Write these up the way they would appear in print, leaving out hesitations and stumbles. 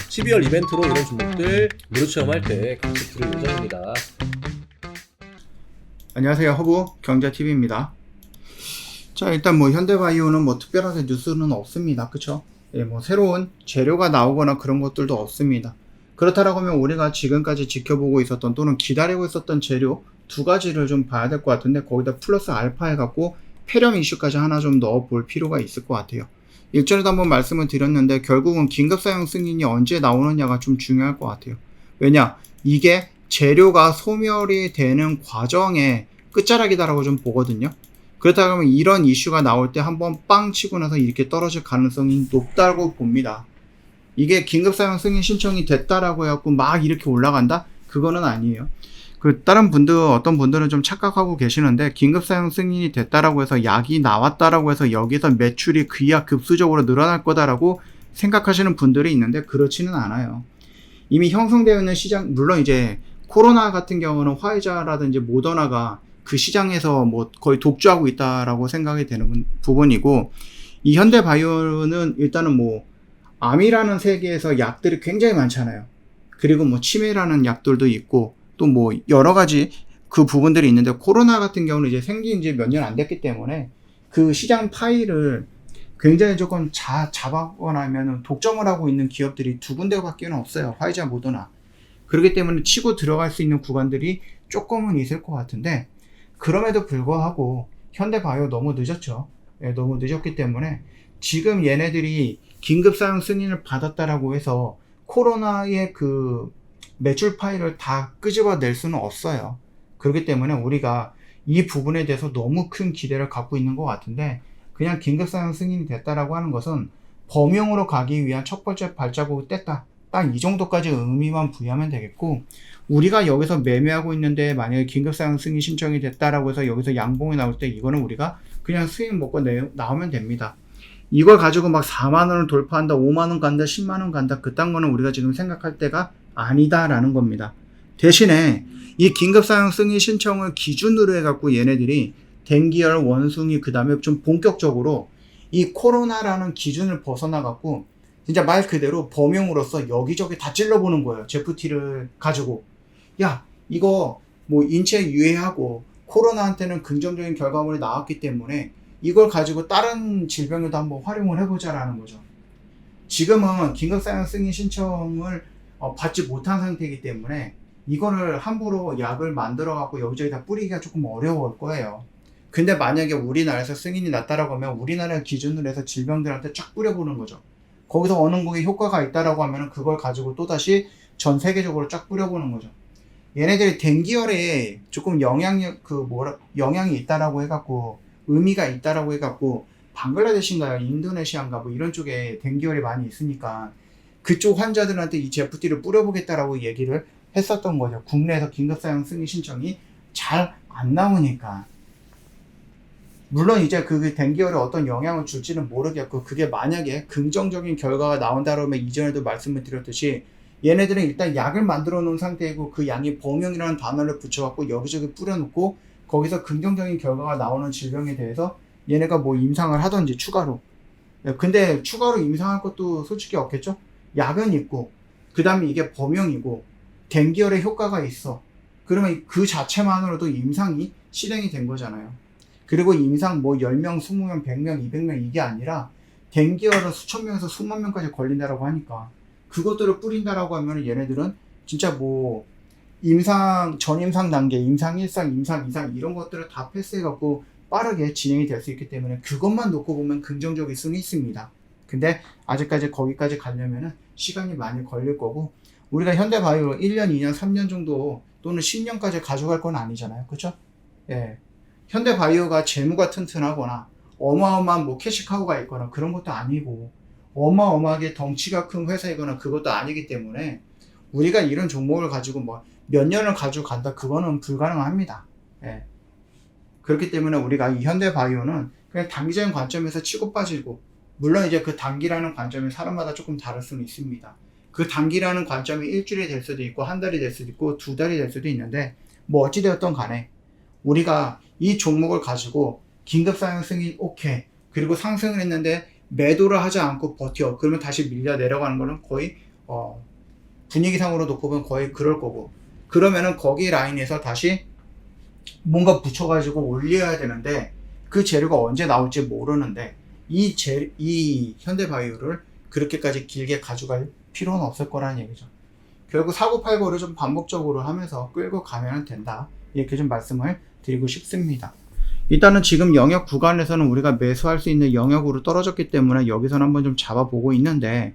12월 이벤트로 이런 종목들 무료 체험할 때 같이 들을 예정입니다. 안녕하세요. 허브 경제TV입니다. 자, 일단 현대바이오는 특별하게 뉴스는 없습니다. 그쵸? 예, 새로운 재료가 나오거나 그런 것들도 없습니다. 그렇다라고 하면 우리가 지금까지 지켜보고 있었던 또는 기다리고 있었던 재료 두 가지를 좀 봐야 될 것 같은데, 거기다 플러스 알파 해갖고 폐렴 이슈까지 하나 좀 넣어 볼 필요가 있을 것 같아요. 일전에도 한번 말씀을 드렸는데, 결국은 긴급사용 승인이 언제 나오느냐가 좀 중요할 것 같아요. 왜냐? 이게 재료가 소멸이 되는 과정의 끝자락이다라고 좀 보거든요. 그렇다고 하면 이런 이슈가 나올 때 한번 빵 치고 나서 이렇게 떨어질 가능성이 높다고 봅니다. 이게 긴급사용 승인 신청이 됐다라고 해갖고 막 이렇게 올라간다? 그거는 아니에요. 다른 분들, 어떤 분들은 좀 착각하고 계시는데, 긴급사용 승인이 됐다라고 해서 약이 나왔다라고 해서 여기서 매출이 급수적으로 늘어날 거다라고 생각하시는 분들이 있는데, 그렇지는 않아요. 이미 형성되어 있는 시장, 물론 이제 코로나 같은 경우는 화이자라든지 모더나가 그 시장에서 거의 독주하고 있다라고 생각이 되는 부분이고, 이 현대바이오는 일단은 암이라는 세계에서 약들이 굉장히 많잖아요. 그리고 치매라는 약들도 있고, 또 여러 가지 그 부분들이 있는데, 코로나 같은 경우는 이제 생긴 지 몇 년 안 됐기 때문에 그 시장 파이를 굉장히 조금 잡아거나 하면 독점을 하고 있는 기업들이 두 군데밖에 없어요. 화이자, 모더나. 그렇기 때문에 치고 들어갈 수 있는 구간들이 조금은 있을 것 같은데, 그럼에도 불구하고 현대바이오 너무 늦었죠. 예, 너무 늦었기 때문에 지금 얘네들이 긴급사용 승인을 받았다라고 해서 코로나의 그 매출 파일을 다 끄집어낼 수는 없어요. 그렇기 때문에 우리가 이 부분에 대해서 너무 큰 기대를 갖고 있는 것 같은데, 그냥 긴급사용 승인이 됐다라고 하는 것은 범용으로 가기 위한 첫 번째 발자국을 뗐다. 딱 이 정도까지 의미만 부여하면 되겠고, 우리가 여기서 매매하고 있는데 만약에 긴급사용 승인 신청이 됐다라고 해서 여기서 양봉이 나올 때, 이거는 우리가 그냥 수익 먹고 나오면 됩니다. 이걸 가지고 4만원을 돌파한다, 5만원 간다, 10만원 간다, 그딴 거는 우리가 지금 생각할 때가 아니다라는 겁니다. 대신에 이 긴급사용 승인 신청을 기준으로 해갖고 얘네들이 댕기열, 원숭이, 그 다음에 좀 본격적으로 이 코로나라는 기준을 벗어나갖고 진짜 말 그대로 범용으로서 여기저기 다 찔러보는 거예요. 제프티를 가지고. 야, 이거 인체에 유해하고 코로나한테는 긍정적인 결과물이 나왔기 때문에 이걸 가지고 다른 질병에도 한번 활용을 해보자라는 거죠. 지금은 긴급사용 승인 신청을 받지 못한 상태이기 때문에 이거를 함부로 약을 만들어 갖고 여기저기 다 뿌리기가 조금 어려울 거예요. 근데 만약에 우리나라에서 승인이 났다라고 하면 우리나라 기준으로 해서 질병들한테 쫙 뿌려보는 거죠. 거기서 어느 곡에 효과가 있다라고 하면 그걸 가지고 또다시 전 세계적으로 쫙 뿌려보는 거죠. 얘네들이 댕기열에 조금 영향이 있다라고 해갖고, 의미가 있다라고 해갖고, 방글라데시인가요? 인도네시아인가 이런 쪽에 댕기열이 많이 있으니까 그쪽 환자들한테 이 제프티를 뿌려보겠다라고 얘기를 했었던 거죠. 국내에서 긴급사용 승인 신청이 잘 안 나오니까. 물론 이제 그 댕기열에 어떤 영향을 줄지는 모르겠고, 그게 만약에 긍정적인 결과가 나온다면 이전에도 말씀을 드렸듯이 얘네들은 일단 약을 만들어 놓은 상태이고, 그 양이 범용이라는 단어를 붙여갖고 여기저기 뿌려놓고 거기서 긍정적인 결과가 나오는 질병에 대해서 얘네가 임상을 하던지 추가로. 근데 추가로 임상할 것도 솔직히 없겠죠? 약은 있고, 그 다음에 이게 범용이고 댕기열의 효과가 있어. 그러면 그 자체만으로도 임상이 실행이 된 거잖아요. 그리고 임상 10명, 20명, 100명, 200명 이게 아니라 댕기열은 수천 명에서 수만 명까지 걸린다라고 하니까 그것들을 뿌린다라고 하면 얘네들은 진짜 임상, 전임상 단계, 임상 1상, 임상 2상 이런 것들을 다 패스해갖고 빠르게 진행이 될 수 있기 때문에 그것만 놓고 보면 긍정적일 수는 있습니다. 근데 아직까지 거기까지 가려면은 시간이 많이 걸릴 거고, 우리가 현대바이오 1년, 2년, 3년 정도 또는 10년까지 가져갈 건 아니잖아요. 그쵸? 예. 현대바이오가 재무가 튼튼하거나 어마어마한 캐시카우가 있거나 그런 것도 아니고, 어마어마하게 덩치가 큰 회사이거나 그것도 아니기 때문에 우리가 이런 종목을 가지고 몇 년을 가지고 간다, 그거는 불가능합니다. 예. 그렇기 때문에 우리가 이 현대바이오는 그냥 단기적인 관점에서 치고 빠지고, 물론 이제 그 단기라는 관점이 사람마다 조금 다를 수는 있습니다. 그 단기라는 관점이 일주일이 될 수도 있고, 한 달이 될 수도 있고, 2달이 될 수도 있는데, 어찌되었던 간에 우리가 이 종목을 가지고 긴급사용 승인 오케이, 그리고 상승을 했는데 매도를 하지 않고 버텨. 그러면 다시 밀려 내려가는 거는 거의 분위기상으로 놓고 보면 거의 그럴 거고, 그러면은 거기 라인에서 다시 뭔가 붙여가지고 올려야 되는데 그 재료가 언제 나올지 모르는데 이 현대바이오를 그렇게까지 길게 가져갈 필요는 없을 거라는 얘기죠. 결국 사고팔고를 좀 반복적으로 하면서 끌고 가면 된다, 이렇게 좀 말씀을 드리고 싶습니다. 일단은 지금 영역 구간에서는 우리가 매수할 수 있는 영역으로 떨어졌기 때문에 여기서는 한번 좀 잡아보고 있는데,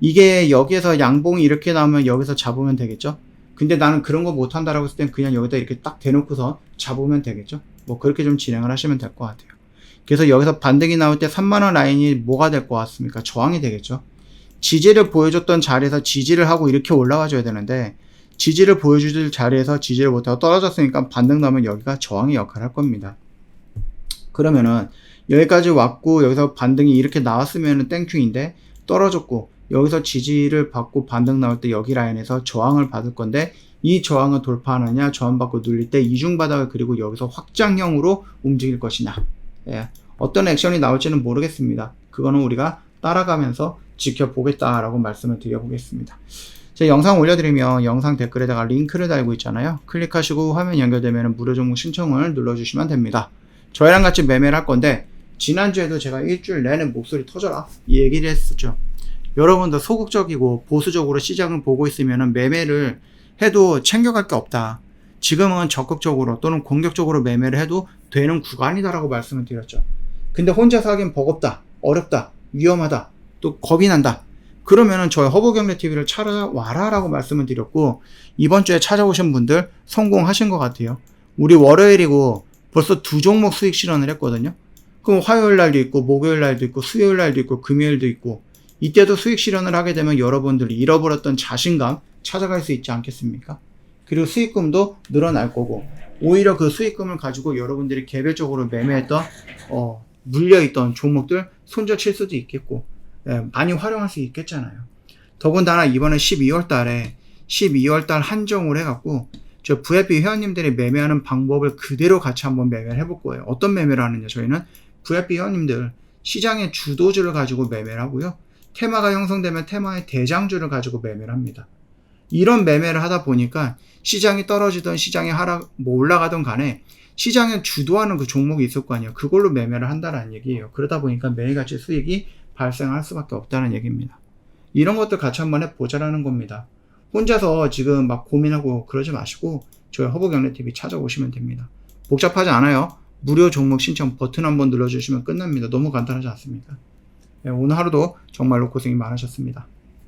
이게 여기에서 양봉이 이렇게 나오면 여기서 잡으면 되겠죠. 근데 나는 그런 거 못한다라고 했을 땐 그냥 여기다 이렇게 딱 대놓고서 잡으면 되겠죠. 뭐 그렇게 좀 진행을 하시면 될 것 같아요. 그래서 여기서 반등이 나올 때 3만원 라인이 뭐가 될 것 같습니까? 저항이 되겠죠. 지지를 보여줬던 자리에서 지지를 하고 이렇게 올라가 줘야 되는데, 지지를 보여줄 자리에서 지지를 못하고 떨어졌으니까 반등 나오면 여기가 저항의 역할을 할 겁니다. 그러면은 여기까지 왔고 여기서 반등이 이렇게 나왔으면 땡큐인데 떨어졌고 여기서 지지를 받고 반등 나올 때 여기 라인에서 저항을 받을 건데, 이 저항을 돌파하느냐, 저항받고 눌릴 때 이중바닥을 그리고 여기서 확장형으로 움직일 것이냐, 예, 어떤 액션이 나올지는 모르겠습니다. 그거는 우리가 따라가면서 지켜보겠다라고 말씀을 드려보겠습니다. 제 영상 올려드리면 영상 댓글에다가 링크를 달고 있잖아요. 클릭하시고 화면 연결되면 무료 종목 신청을 눌러주시면 됩니다. 저희랑 같이 매매를 할 건데, 지난주에도 제가 일주일 내내 목소리 터져라 이 얘기를 했었죠. 여러분도 소극적이고 보수적으로 시장을 보고 있으면 매매를 해도 챙겨갈 게 없다. 지금은 적극적으로 또는 공격적으로 매매를 해도 되는 구간이다라고 말씀을 드렸죠. 근데 혼자서 하기엔 버겁다, 어렵다, 위험하다, 또 겁이 난다. 그러면은 저희 허브경제TV를 찾아와라 라고 말씀을 드렸고, 이번 주에 찾아오신 분들 성공하신 것 같아요. 우리 월요일이고 벌써 2종목 수익 실현을 했거든요. 그럼 화요일 날도 있고 목요일 날도 있고 수요일 날도 있고 금요일도 있고, 이때도 수익 실현을 하게 되면 여러분들이 잃어버렸던 자신감 찾아갈 수 있지 않겠습니까? 그리고 수익금도 늘어날 거고, 오히려 그 수익금을 가지고 여러분들이 개별적으로 매매했던 물려있던 종목들 손절칠 수도 있겠고, 많이 활용할 수 있겠잖아요. 더군다나 이번에 12월 달에 12월달 한정을 해갖고 저 VIP 회원님들이 매매하는 방법을 그대로 같이 한번 매매를 해볼 거예요. 어떤 매매를 하느냐, 저희는 VIP 회원님들 시장의 주도주를 가지고 매매를 하고요, 테마가 형성되면 테마의 대장주를 가지고 매매를 합니다. 이런 매매를 하다 보니까 시장이 떨어지던 시장이 올라가던 간에 시장에 주도하는 그 종목이 있을 거 아니에요. 그걸로 매매를 한다는 얘기예요. 그러다 보니까 매일같이 수익이 발생할 수밖에 없다는 얘기입니다. 이런 것들 같이 한번 해보자라는 겁니다. 혼자서 지금 막 고민하고 그러지 마시고 저희 허브경제TV 찾아오시면 됩니다. 복잡하지 않아요. 무료 종목 신청 버튼 한번 눌러주시면 끝납니다. 너무 간단하지 않습니까? 오늘 하루도 정말로 고생이 많으셨습니다.